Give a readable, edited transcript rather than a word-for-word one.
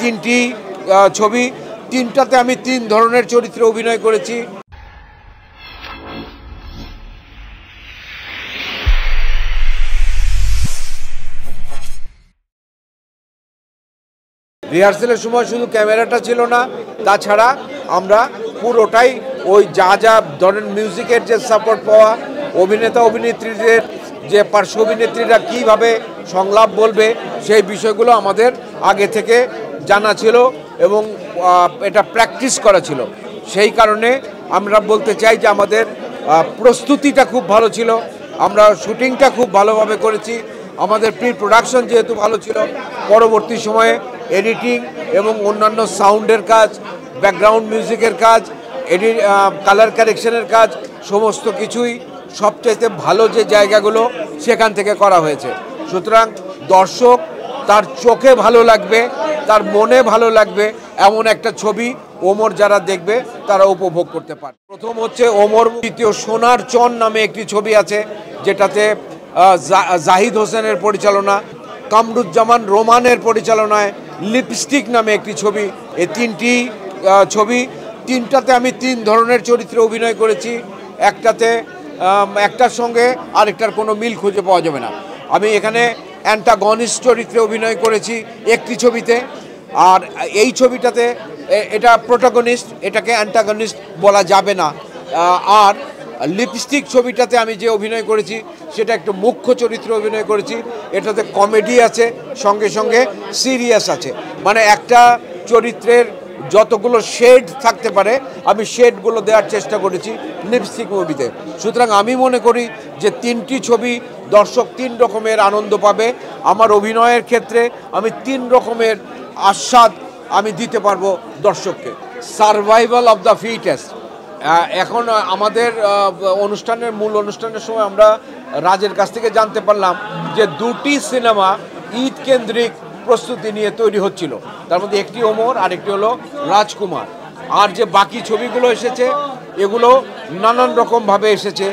তিনটি ছবি, তিনটাতে আমি তিন ধরনের চরিত্রে অভিনয় করেছি। রিহার্সেলের সময় শুধু ক্যামেরাটা ছিল না, তাছাড়া আমরা পুরোটাই ওই যা যা ধরেন মিউজিকের যে সাপোর্ট পাওয়া, অভিনেতা অভিনেত্রীদের যে পার্শ্ব অভিনেত্রীরা কীভাবে সংলাপ বলবে সেই বিষয়গুলো আমাদের আগে থেকে জানা ছিল এবং এটা প্র্যাকটিস করা ছিল। সেই কারণে আমরা বলতে চাই যে আমাদের প্রস্তুতিটা খুব ভালো ছিল, আমরা শুটিংটা খুব ভালোভাবে করেছি, আমাদের প্রি প্রোডাকশন যেহেতু ভালো ছিল, পরবর্তী সময়ে এডিটিং এবং অন্যান্য সাউন্ডের কাজ, ব্যাকগ্রাউন্ড মিউজিকের কাজ, কালার কারেকশনের কাজ, সমস্ত কিছুই সবচাইতে ভালো যে জায়গাগুলো সেখান থেকে করা হয়েছে। সুতরাং দর্শক তার চোখে ভালো লাগবে, তার মনে ভালো লাগবে এমন একটা ছবি ওমর যারা দেখবে তারা উপভোগ করতে পারে। প্রথম হচ্ছে ওমর, দ্বিতীয় সোনার চন নামে একটি ছবি আছে যেটাতে জাহিদ হোসেনের পরিচালনা, কামরুজ্জামান রোমানের পরিচালনায় লিপস্টিক নামে একটি ছবি। এই তিনটি ছবি, তিনটাতে আমি তিন ধরনের চরিত্রে অভিনয় করেছি। একটার সঙ্গে আরেকটার কোনো মিল খুঁজে পাওয়া যাবে না। আমি এখানে অ্যান্টাগনিস্ট চরিত্রে অভিনয় করেছি একটি ছবিতে, আর এই ছবিটাতে এটা প্রোটাগনিস্ট, এটাকে অ্যান্টাগনিস্ট বলা যাবে না। আর লিপস্টিক ছবিটাতে আমি যে অভিনয় করেছি সেটা একটু মুখ্য চরিত্রে অভিনয় করেছি। এটাতে কমেডি আছে, সঙ্গে সঙ্গে সিরিয়াস আছে, মানে একটা চরিত্রের যতগুলো শেড থাকতে পারে আমি শেডগুলো দেওয়ার চেষ্টা করেছি লিপস্টিক মুভিতে। সুতরাং আমি মনে করি যে তিনটি ছবি দর্শক তিন রকমের আনন্দ পাবে। আমার অভিনয়ের ক্ষেত্রে আমি তিন রকমের আস্বাদ আমি দিতে পারবো দর্শককে। Survival of the fittest. এখন আমাদের মূল অনুষ্ঠানের সময় আমরা রাজের কাছ থেকে জানতে পারলাম যে দুটি সিনেমা ঈদ কেন্দ্রিক প্রস্তুতি নিয়ে তৈরি হচ্ছিল, তার মধ্যে একটি ওমর আর একটি হলো রাজকুমার। আর যে বাকি ছবিগুলো এসেছে এগুলো নানান রকমভাবে এসেছে।